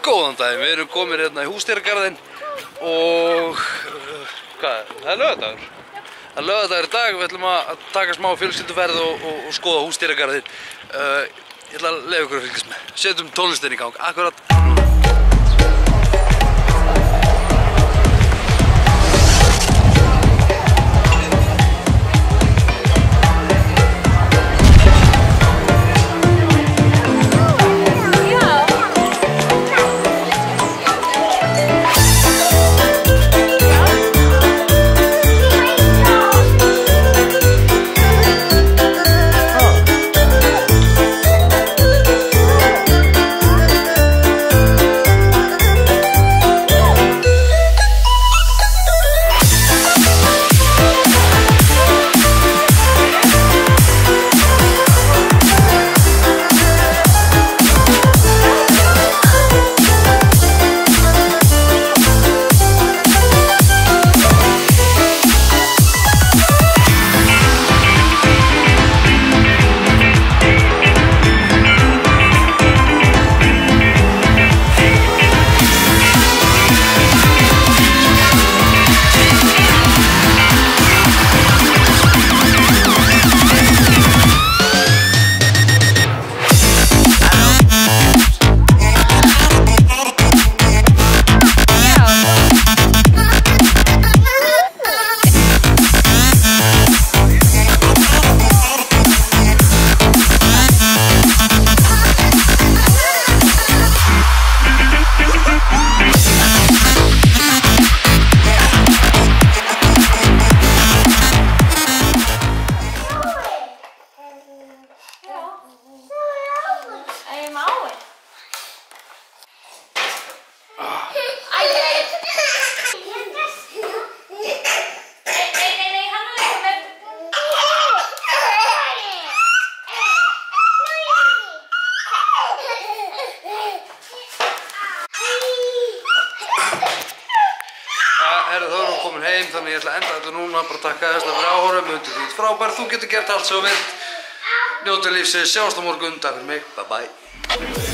Góðan daginn, við erum komin hérna í Húsdýragarðinn og hvað, það er laugardagur. Það er laugardagur í dag, við ætlum að taka smá fjölskylduferð og skoða Húsdýragarðinn. Ég ætla að leyfa ykkur að fylgjast með. Setjum tónlistin í gang, akkurat. Herru, þá erum við komin heim, þannig ég ætla að enda þetta núna, bara takka þess að vera áhorfum, undir því frábært, þú getur gert allt sem þú vilt, njóta lífsins, sjáumst á morgun, takk fyrir mig, bye bye.